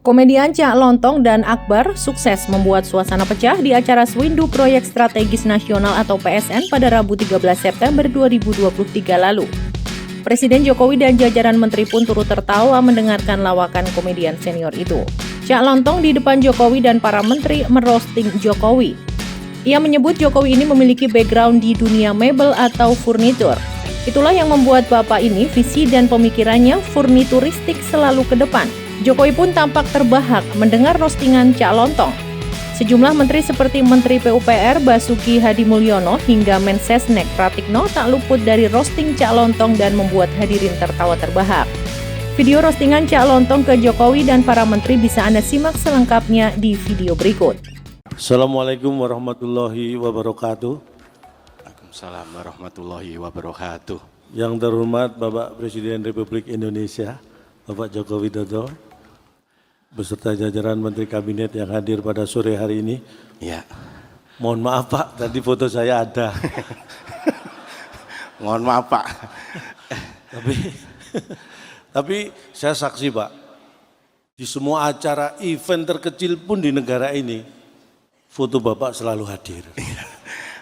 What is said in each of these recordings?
Komedian Cak Lontong dan Akbar sukses membuat suasana pecah di acara Swindu Proyek Strategis Nasional atau PSN pada Rabu 13 September 2023 lalu. Presiden Jokowi dan jajaran menteri pun turut tertawa mendengarkan lawakan komedian senior itu. Cak Lontong di depan Jokowi dan para menteri merosting Jokowi. Ia menyebut Jokowi ini memiliki background di dunia mebel atau furnitur. Itulah yang membuat bapak ini visi dan pemikirannya furnituristik selalu ke depan. Jokowi pun tampak terbahak mendengar roastingan Cak Lontong. Sejumlah menteri seperti Menteri PUPR Basuki Hadimulyono hingga Mensesnek Pratikno tak luput dari roasting Cak Lontong dan membuat hadirin tertawa terbahak. Video roastingan Cak Lontong ke Jokowi dan para menteri bisa Anda simak selengkapnya di video berikut. Assalamualaikum warahmatullahi wabarakatuh. Waalaikumsalam warahmatullahi wabarakatuh. Yang terhormat Bapak Presiden Republik Indonesia, Bapak Joko Widodo, beserta jajaran Menteri Kabinet yang hadir pada sore hari ini. Ya. Mohon maaf Pak, tadi foto saya ada. Mohon maaf Pak. Tapi saya saksi Pak, di semua acara event terkecil pun di negara ini, foto Bapak selalu hadir.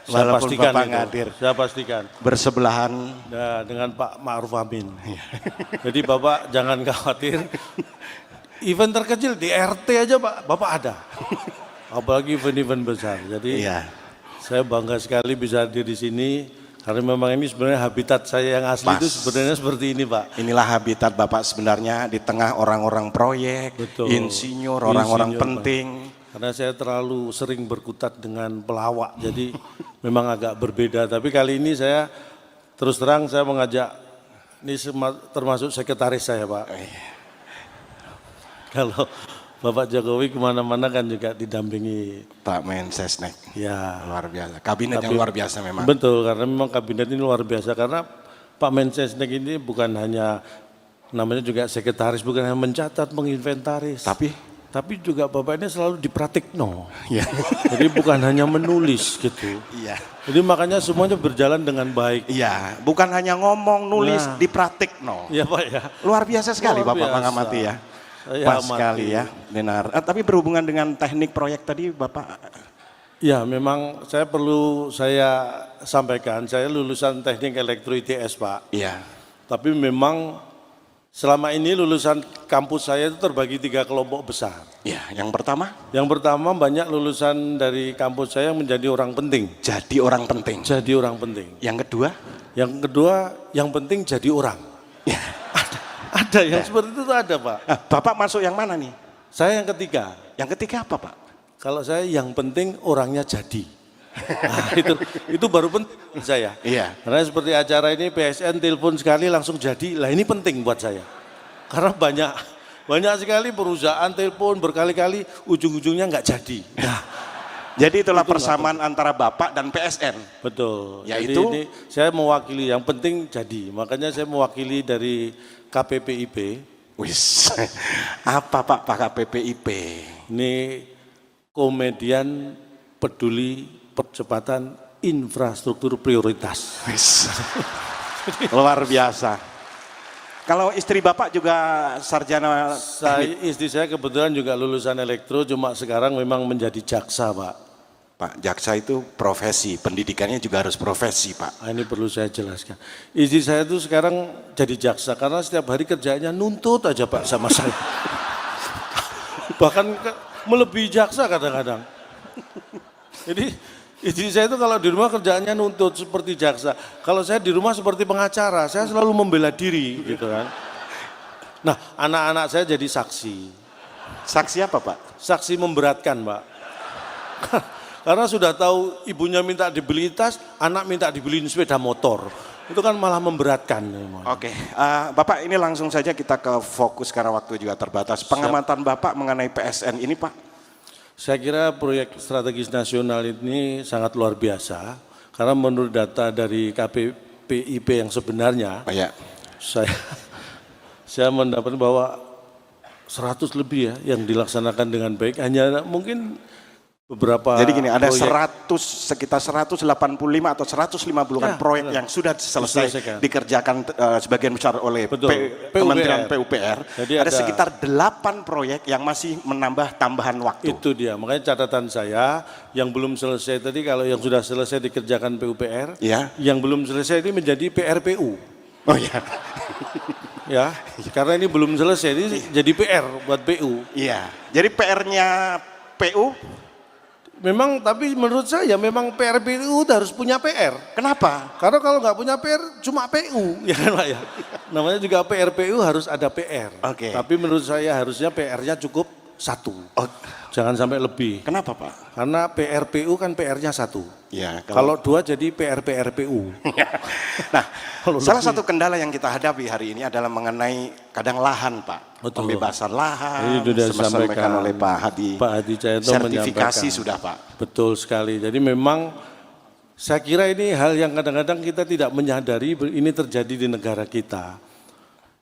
Saya Walaupun pastikan Bapak itu, hadir. saya pastikan. Bersebelahan. Nah, dengan Pak Ma'ruf Amin. Jadi Bapak jangan khawatir. Event terkecil di RT aja Pak, Bapak ada. Apalagi event-event besar. Jadi saya bangga sekali bisa hadir di sini. Karena memang ini sebenarnya habitat saya yang asli itu sebenarnya seperti ini Pak. Inilah habitat Bapak sebenarnya di tengah orang-orang proyek, insinyur, orang-orang penting. Pak. Karena saya terlalu sering berkutat dengan pelawak, jadi memang agak berbeda. Tapi kali ini saya terus terang saya mengajak, ini termasuk sekretaris saya Pak. Kalau Bapak Jokowi kemana-mana kan juga didampingi Pak Mensesnek. Ya. Luar biasa, kabinet yang luar biasa memang. Betul, karena memang kabinet ini luar biasa. Karena Pak Mensesnek ini bukan hanya, namanya juga sekretaris, bukan hanya mencatat, menginventaris. Tapi juga Bapak ini selalu dipratikno. Ya. Jadi bukan hanya menulis gitu. Iya. Jadi makanya semuanya berjalan dengan baik. Iya, bukan hanya ngomong, nulis, dipraktikno. Iya Pak ya. Luar biasa sekali Luar Bapak biasa. mengamati ya. Pas sekali ya, benar. Tapi berhubungan dengan teknik proyek tadi Bapak. Ya memang saya sampaikan, saya lulusan teknik elektro ITS Pak. Iya. Tapi memang selama ini lulusan kampus saya itu terbagi 3 kelompok besar. Ya, yang pertama? Yang pertama banyak lulusan dari kampus saya yang menjadi orang penting. Jadi orang penting. Jadi orang penting. Yang kedua? Yang kedua yang penting jadi orang. Ya. Ada yang seperti itu ada Pak. Bapak masuk yang mana nih? Saya yang ketiga. Yang ketiga apa Pak? Kalau saya yang penting orangnya jadi. Nah, itu baru penting saya. Iya. Karena seperti acara ini PSN telepon sekali langsung jadi. Lah ini penting buat saya. Karena banyak sekali perusahaan telepon berkali-kali ujung-ujungnya nggak jadi. Nah, jadi itulah persamaan antara Bapak dan PSN. Betul. Yaitu jadi ini saya mewakili yang penting jadi. Makanya saya mewakili dari KPPIP. Wis. Apa Pak KPPIP? Ini komedian peduli percepatan infrastruktur prioritas. Luar biasa. Kalau istri Bapak juga sarjana? Istri saya kebetulan juga lulusan elektro, cuma sekarang memang menjadi jaksa Pak. Pak, jaksa itu profesi, pendidikannya juga harus profesi Pak. Nah, ini perlu saya jelaskan. Istri saya itu sekarang jadi jaksa karena setiap hari kerjanya nuntut aja Pak sama saya. Bahkan melebihi jaksa kadang-kadang. Jadi istri saya itu kalau di rumah kerjaannya nuntut seperti jaksa. Kalau saya di rumah seperti pengacara, saya selalu membela diri gitu kan. Nah, anak-anak saya jadi saksi. Saksi apa Pak? Saksi Memberatkan Pak. Karena sudah tahu ibunya minta dibeli tas, anak minta dibeliin sepeda motor. Itu kan malah memberatkan. Oke, Bapak ini langsung saja kita ke fokus karena waktu juga terbatas. Pengamatan Bapak mengenai PSN ini Pak? Saya kira proyek strategis nasional ini sangat luar biasa. Karena menurut data dari KPPIP yang sebenarnya, saya mendapat bahwa 100 lebih ya yang dilaksanakan dengan baik. Hanya mungkin beberapa Jadi gini, ada proyek. sekitar 185 atau 150-an proyek yang sudah selesai dikerjakan sebagian besar oleh Kementerian PUPR. Jadi ada sekitar 8 proyek yang masih menambah tambahan waktu. Itu dia, makanya catatan saya yang belum selesai tadi, kalau yang sudah selesai dikerjakan PUPR, yang belum selesai ini menjadi PRPU. Oh iya. Ya, karena ini belum selesai, ini jadi PR buat PU. Iya, jadi PR-nya PU? Memang, tapi menurut saya memang PRPU harus punya PR. Kenapa? Karena kalau nggak punya PR cuma PU, ya kan Pak ya. Namanya juga PRPU harus ada PR. Tapi menurut saya harusnya PR-nya cukup 1. Jangan sampai lebih. Kenapa Pak? Karena PRPU kan PR-nya 1. Ya, kalau 2 jadi PRPU. Nah, salah satu kendala yang kita hadapi hari ini adalah mengenai kadang lahan Pak. Pembebasan lahan, ini sudah disampaikan oleh Pak Hadi Cahyanto, sertifikasi sudah Pak. Betul sekali. Jadi memang saya kira ini hal yang kadang-kadang kita tidak menyadari ini terjadi di negara kita.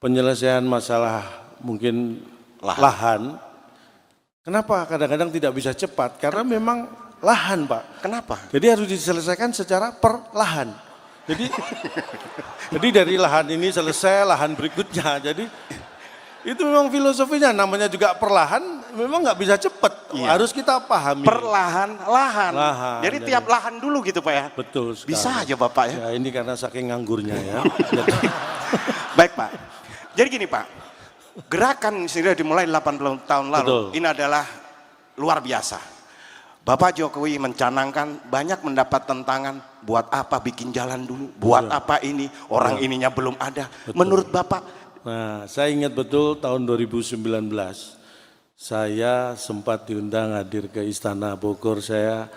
Penyelesaian masalah mungkin lahan. Kenapa kadang-kadang tidak bisa cepat? Karena memang lahan Pak. Kenapa? Jadi harus diselesaikan secara perlahan. Jadi dari lahan ini selesai, lahan berikutnya. Jadi itu memang filosofinya, namanya juga perlahan, memang nggak bisa cepat. Harus kita pahami. Perlahan, lahan. Jadi tiap lahan dulu gitu Pak ya? Betul sekali. Bisa aja Bapak ya? Ya ini karena saking nganggurnya ya. Baik Pak, jadi gini Pak, gerakan sudah dimulai 80 tahun lalu, ini adalah luar biasa. Bapak Jokowi mencanangkan, banyak mendapat tentangan, buat apa bikin jalan dulu, buat apa ini, orang ininya belum ada. Menurut Bapak? Nah, saya ingat betul tahun 2019, saya sempat diundang hadir ke Istana Bogor. Saya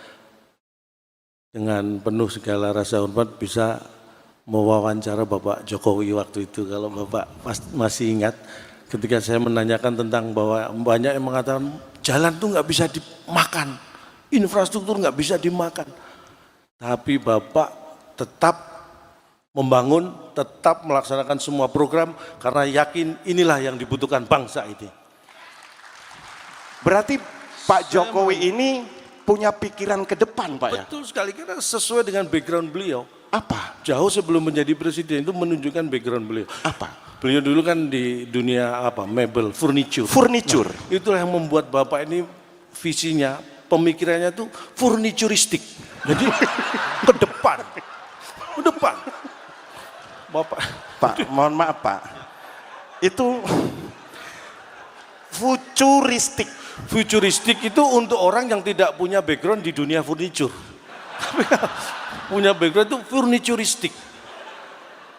dengan penuh segala rasa hormat bisa mewawancara Bapak Jokowi waktu itu. Kalau Bapak masih ingat, ketika saya menanyakan tentang bahwa banyak yang mengatakan jalan tuh nggak bisa dimakan, infrastruktur nggak bisa dimakan. Tapi Bapak tetap membangun, tetap melaksanakan semua program karena yakin inilah yang dibutuhkan bangsa ini. Berarti Pak Jokowi ini punya pikiran ke depan Pak ya? Betul sekali, karena sesuai dengan background beliau. Apa? Jauh sebelum menjadi presiden itu menunjukkan background beliau. Apa? Beliau dulu kan di dunia mebel, furniture. Furniture. Nah, itulah yang membuat Bapak ini visinya, pemikirannya tuh furnituristik. Jadi ke depan. Pak, mohon maaf Pak, itu futuristik. Futuristik itu untuk orang yang tidak punya background di dunia furniture. Punya background itu furnituristik.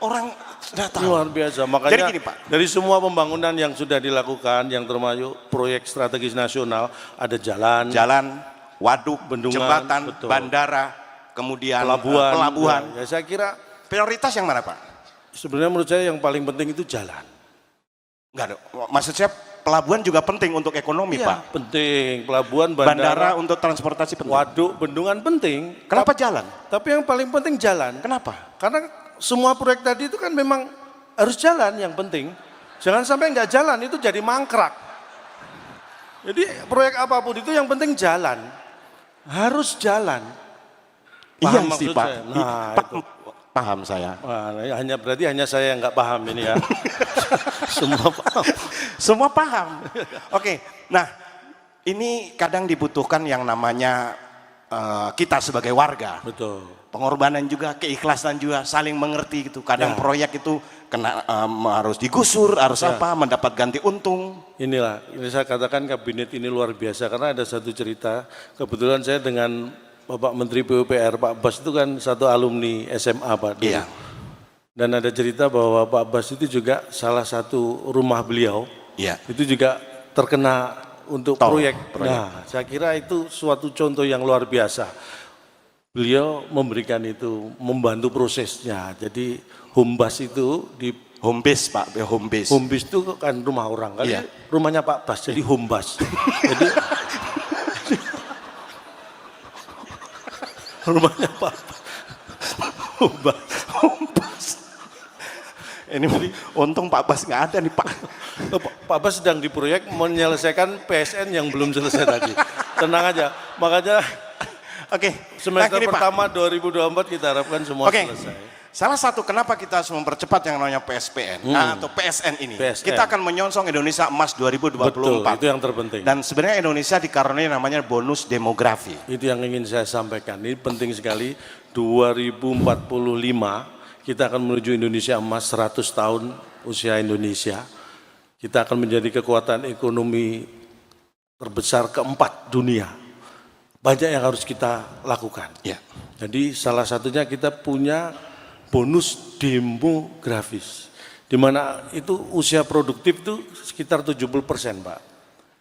Orang sudah tahu. Luar biasa, makanya jadi gini, Pak, dari semua pembangunan yang sudah dilakukan, yang termasuk proyek strategis nasional, ada jalan, waduk, bendungan, jembatan, bandara, kemudian pelabuhan. Ya, saya kira prioritas yang mana Pak? Sebenarnya menurut saya yang paling penting itu jalan. Enggak, maksud saya pelabuhan juga penting untuk ekonomi Pak. Penting, pelabuhan, bandara untuk transportasi penting. Waduk, bendungan penting. Kenapa jalan? Tapi yang paling penting jalan. Kenapa? Karena semua proyek tadi itu kan memang harus jalan yang penting. Jangan sampai nggak jalan itu jadi mangkrak. Jadi proyek apapun itu yang penting jalan. Harus jalan. Paham iya sih Pak. Nah, paham saya. Wah, berarti hanya saya yang nggak paham ini ya. Semua paham. Semua paham. Oke, nah ini kadang dibutuhkan yang namanya kita sebagai warga. Betul. Pengorbanan juga, keikhlasan juga, saling mengerti gitu. Kadang proyek itu kena harus digusur, harus mendapat ganti untung. Ini saya katakan kabinet ini luar biasa karena ada satu cerita. Kebetulan saya dengan Bapak Menteri PUPR, Pak Bas itu kan satu alumni SMA Pak. Iya. Dan ada cerita bahwa Pak Bas itu juga salah satu rumah beliau, itu juga terkena untuk proyek. Nah, saya kira itu suatu contoh yang luar biasa. Beliau memberikan itu, membantu prosesnya. Jadi home base itu di home base Pak, home base. Home base itu kan rumah orang kan, rumahnya Pak Bas, jadi home base. Jadi rumahnya Pak Bas. Ini untung Pak Bas nggak ada nih Pak. Pak Bas sedang di proyek menyelesaikan PSN yang belum selesai tadi. Tenang aja. Makanya Oke, semester gini, Pak. pertama 2024 kita harapkan semua Oke. selesai. Salah satu kenapa kita harus mempercepat yang namanya PSPN atau PSN ini. PSN. Kita akan menyongsong Indonesia Emas 2024. Betul, itu yang terpenting. Dan sebenarnya Indonesia dikaruniai namanya bonus demografi. Itu yang ingin saya sampaikan. Ini penting sekali. 2045 kita akan menuju Indonesia Emas 100 tahun usia Indonesia. Kita akan menjadi kekuatan ekonomi terbesar keempat dunia. Banyak yang harus kita lakukan. Ya. Jadi salah satunya kita punya bonus demografis, di mana itu usia produktif itu sekitar 70%, Pak.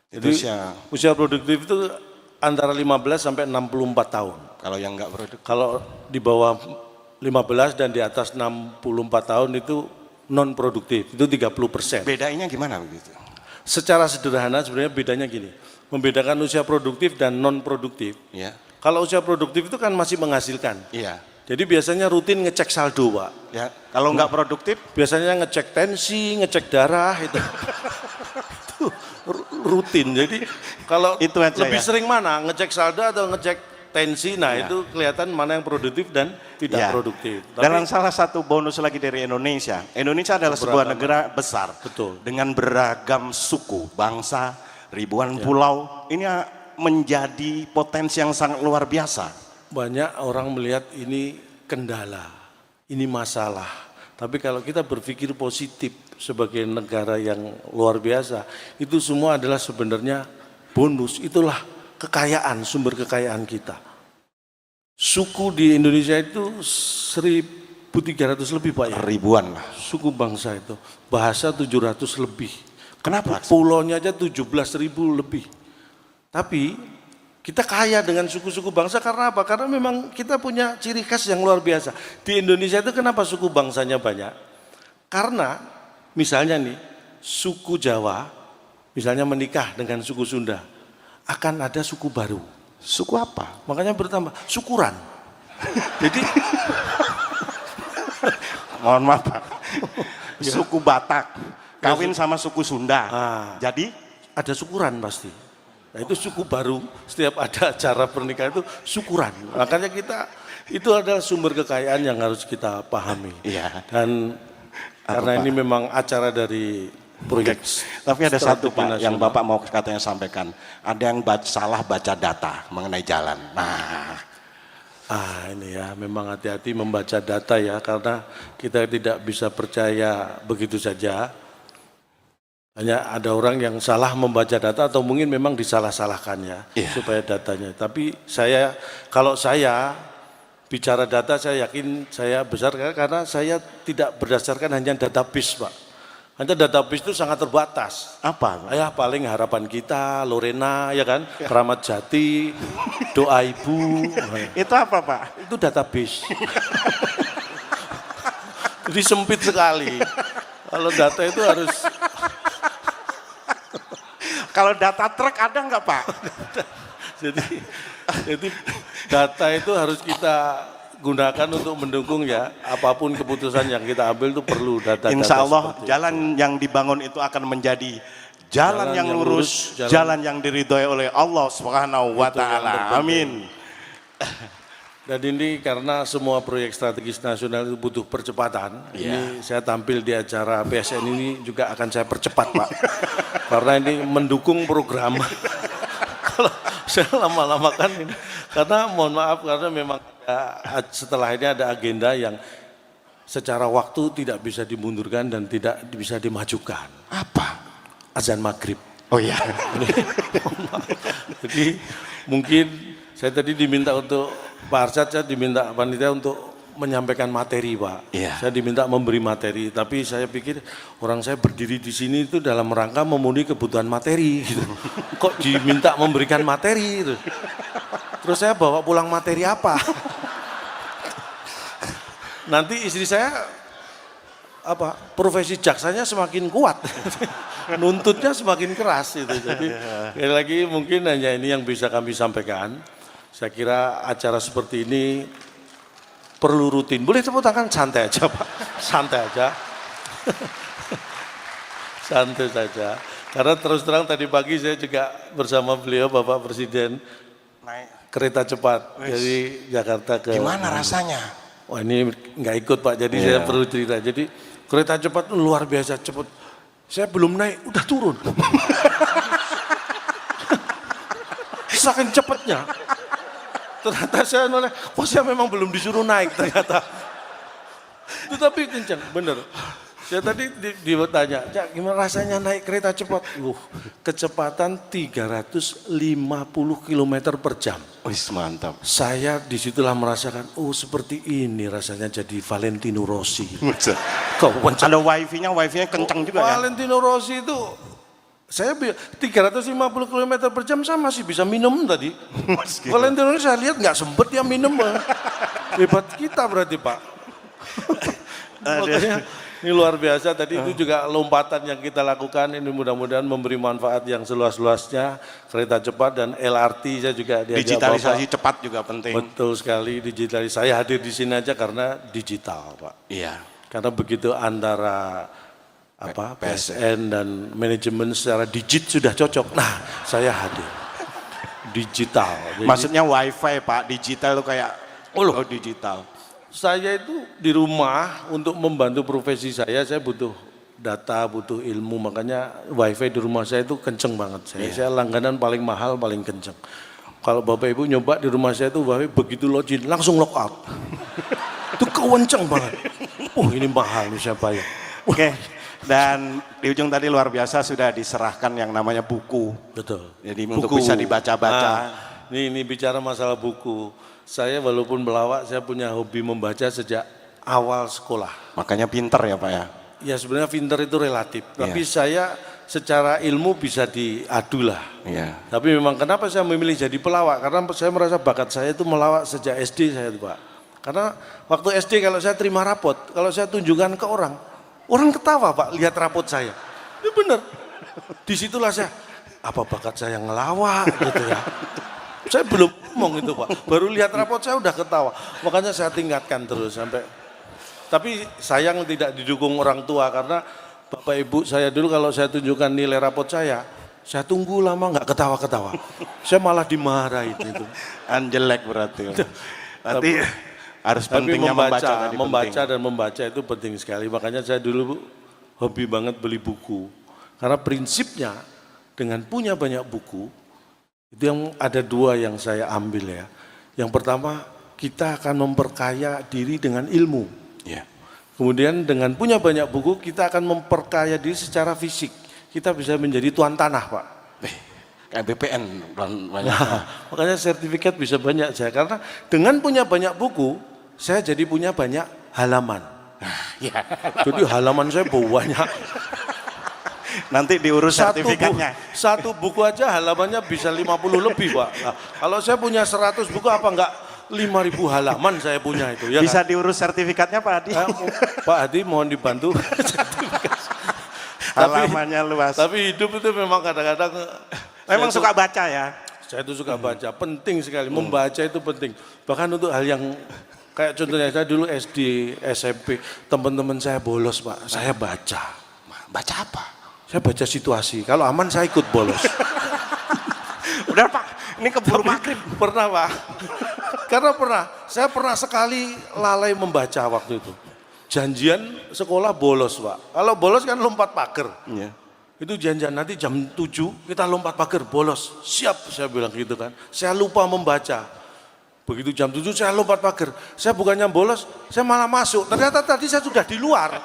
Jadi usia produktif itu antara 15 sampai 64 tahun. Kalau yang enggak produktif? Kalau di bawah 15 dan di atas 64 tahun itu non produktif, itu 30%. Bedanya gimana begitu? Secara sederhana sebenarnya bedanya gini, membedakan usia produktif dan non produktif. Ya. Kalau usia produktif itu kan masih menghasilkan. Iya. Jadi biasanya rutin ngecek saldo, Pak. Ya, kalau nggak produktif? Biasanya ngecek tensi, ngecek darah itu. Itu rutin. Jadi kalau itu aja lebih ya? sering mana? Ngecek saldo atau ngecek tensi? Nah, Ya. itu kelihatan mana yang produktif dan tidak Ya. produktif. Dan salah satu bonus lagi dari Indonesia. Indonesia adalah sebuah negara besar. Betul. Dengan beragam suku, bangsa, ribuan pulau. Ini menjadi potensi yang sangat luar biasa. Banyak orang melihat ini kendala, ini masalah. Tapi kalau kita berpikir positif sebagai negara yang luar biasa, itu semua adalah sebenarnya bonus. Itulah kekayaan, sumber kekayaan kita. Suku di Indonesia itu 1.300 lebih, Pak, ya? Ribuan lah. Suku bangsa itu, bahasa 700 lebih. Kenapa? Pulaunya aja 17.000 lebih. Tapi kita kaya dengan suku-suku bangsa karena apa? Karena memang kita punya ciri khas yang luar biasa. Di Indonesia itu kenapa suku bangsanya banyak? Karena misalnya nih, suku Jawa misalnya menikah dengan suku Sunda, akan ada suku baru. Suku apa? Makanya bertambah, syukuran. Jadi mohon maaf, Pak. Suku Batak kawin sama suku Sunda. Jadi ada syukuran pasti. Nah, itu suku baru, setiap ada acara pernikahan itu syukuran. Makanya kita, itu adalah sumber kekayaan yang harus kita pahami. Iya. Dan karena ini memang acara dari proyek. Tapi ada satu, Pak, nasional. yang Bapak mau katanya sampaikan. Ada yang salah baca data mengenai jalan. Nah, ini ya, memang hati-hati membaca data ya, karena kita tidak bisa percaya begitu saja. Hanya ada orang yang salah membaca data atau mungkin memang disalah-salahkan ya, supaya datanya. Tapi kalau saya bicara data, saya yakin saya besar karena saya tidak berdasarkan hanya database, Pak. Hanya database itu sangat terbatas. apa? Ya paling harapan kita, Lorena ya kan, Keramat Jati, doa ibu. Itu apa, Pak? Itu database. Jadi sempit sekali. Kalau data itu harus. Kalau data truk ada nggak, Pak? jadi data itu harus kita gunakan untuk mendukung ya, apapun keputusan yang kita ambil itu perlu data. Insya Allah jalan yang dibangun itu akan menjadi jalan yang lurus, jalan yang diridhoi oleh Allah Subhanahu wa Ta'ala. Amin. Dan ini karena semua proyek strategis nasional itu butuh percepatan. Ini saya tampil di acara PSN ini juga akan saya percepat, Pak. Karena ini mendukung program. Kalau saya lama-lama kan ini, karena mohon maaf karena memang setelah ini ada agenda yang secara waktu tidak bisa dimundurkan dan tidak bisa dimajukan. Apa? Azan maghrib. Oh iya. Jadi mungkin saya tadi diminta untuk Pak Arsyad, saya diminta panitia untuk menyampaikan materi, Pak. Iya. Saya diminta memberi materi, tapi saya pikir orang saya berdiri di sini itu dalam rangka memenuhi kebutuhan materi. Gitu. Kok diminta memberikan materi? Gitu. Terus saya bawa pulang materi apa? Nanti istri saya profesi jaksanya semakin kuat, nuntutnya semakin keras itu. Jadi sekali lagi mungkin hanya ini yang bisa kami sampaikan. Saya kira acara seperti ini perlu rutin. Boleh tepuk tangan, santai aja, Pak. Santai aja. Santai saja. Karena terus terang tadi pagi saya juga bersama beliau Bapak Presiden Naik. kereta cepat dari Jakarta ke. Gimana rasanya? Wah ini nggak ikut Pak, jadi saya perlu cerita. Jadi kereta cepat luar biasa cepat. Saya belum naik, udah turun. Saking cepatnya. Ternyata saya noleh, oh saya memang belum disuruh naik ternyata. Tetapi kencang, bener. Saya tadi ditanya, Cak gimana rasanya naik kereta cepat? Kecepatan 350 km per jam. Wis mantap. Saya disitulah merasakan, oh seperti ini rasanya jadi Valentino Rossi. Ada wifi-nya kencang juga ya? Valentino Rossi itu, saya 350 km per jam saya masih bisa minum tadi. Valentino Rossi saya lihat nggak sempet dia minum. Hebat kita berarti Pak. Makanya ini luar biasa, tadi itu juga lompatan yang kita lakukan, ini mudah-mudahan memberi manfaat yang seluas-luasnya, kereta cepat dan LRT saya juga diajak digitalisasi Bapak. cepat juga penting. Betul sekali, digitalisasi. Saya hadir di sini aja karena digital Pak. Iya. Karena begitu antara PSN dan manajemen secara digit sudah cocok, nah saya hadir. Digital. Jadi, maksudnya wifi Pak, digital itu kayak, oh digital. saya itu di rumah untuk membantu profesi saya butuh data, butuh ilmu, makanya wifi di rumah saya itu kenceng banget. Saya langganan paling mahal, paling kenceng. Kalau Bapak Ibu nyoba di rumah saya itu wifi begitu login, langsung lock out. Itu kenceng banget. Ini mahal nih saya bayar. Oke, dan di ujung tadi luar biasa sudah diserahkan yang namanya buku. Betul. Jadi untuk bisa dibaca-baca. Ini bicara masalah buku. Saya walaupun pelawak, saya punya hobi membaca sejak awal sekolah. Makanya pinter ya Pak ya? Ya sebenarnya pinter itu relatif, tapi saya secara ilmu bisa diadu lah. Tapi memang kenapa saya memilih jadi pelawak? Karena saya merasa bakat saya itu melawak sejak SD saya itu Pak. Karena waktu SD kalau saya terima rapot, kalau saya tunjukkan ke orang ketawa Pak lihat rapot saya. Ini bener. Disitulah saya, apa bakat saya ngelawak gitu ya. Saya belum ngomong itu Pak, baru lihat rapot saya udah ketawa. Makanya saya tingkatkan terus sampai. Tapi sayang tidak didukung orang tua karena Bapak Ibu saya dulu kalau saya tunjukkan nilai rapot saya tunggu lama nggak ketawa-ketawa. Saya malah dimarahin itu. Jelek berarti. Berarti harus pentingnya membaca dan membaca itu penting sekali. Makanya saya dulu hobi banget beli buku. Karena prinsipnya dengan punya banyak buku, itu yang ada dua yang saya ambil ya. Yang pertama, kita akan memperkaya diri dengan ilmu. Kemudian dengan punya banyak buku, kita akan memperkaya diri secara fisik. Kita bisa menjadi tuan tanah Pak. Kayak BPN banyak. Makanya sertifikat bisa banyak saya. Karena dengan punya banyak buku, saya jadi punya banyak halaman. Jadi halaman saya banyak. Nanti diurus sertifikatnya. Satu buku aja halamannya bisa 50 lebih Pak. Nah, kalau saya punya 100 buku apa enggak 5.000 halaman saya punya itu. Ya bisa kan? Diurus sertifikatnya Pak Hadi. Pak Hadi mohon dibantu. Halamannya luas. Tapi hidup itu memang kadang-kadang. Memang suka baca ya? Saya itu suka baca, penting sekali. Membaca itu penting. Bahkan untuk hal yang kayak contohnya saya dulu SD, SMP, teman-teman saya bolos Pak, saya baca. Baca apa? Saya baca situasi, kalau aman saya ikut bolos. Udah Pak, ini keburu maghrib. Pernah Pak, karena saya pernah sekali lalai membaca waktu itu. Janjian sekolah bolos Pak, kalau bolos kan lompat pagar. Itu janjian nanti jam 7 kita lompat pagar bolos, siap saya bilang gitu kan. Saya lupa membaca, begitu jam 7 saya lompat pagar, saya bukannya bolos, saya malah masuk. Ternyata tadi saya sudah di luar,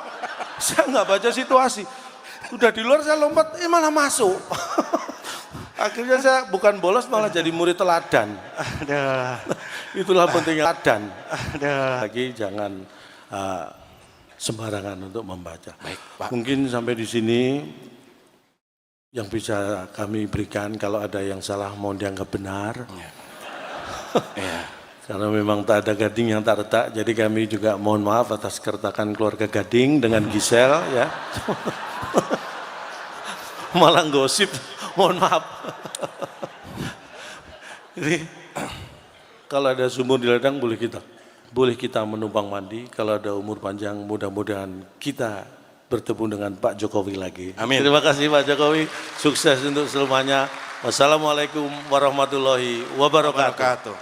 saya nggak baca situasi. Udah di luar saya lompat, malah masuk. Akhirnya saya bukan bolos malah jadi murid teladan. Itulah pentingnya teladan. Lagi jangan sembarangan untuk membaca. Baik, Pak. Mungkin sampai di sini yang bisa kami berikan. Kalau ada yang salah mohon dianggap benar. Karena memang tak ada gading yang tak retak. Jadi kami juga mohon maaf atas keretakan keluarga Gading dengan Gisel ya. Malah gosip, mohon maaf. Jadi kalau ada sumur di ladang boleh kita menumpang mandi. Kalau ada umur panjang mudah-mudahan kita bertemu dengan Pak Jokowi lagi. Amin. Terima kasih Pak Jokowi, sukses untuk selamanya. Wassalamualaikum warahmatullahi wabarakatuh.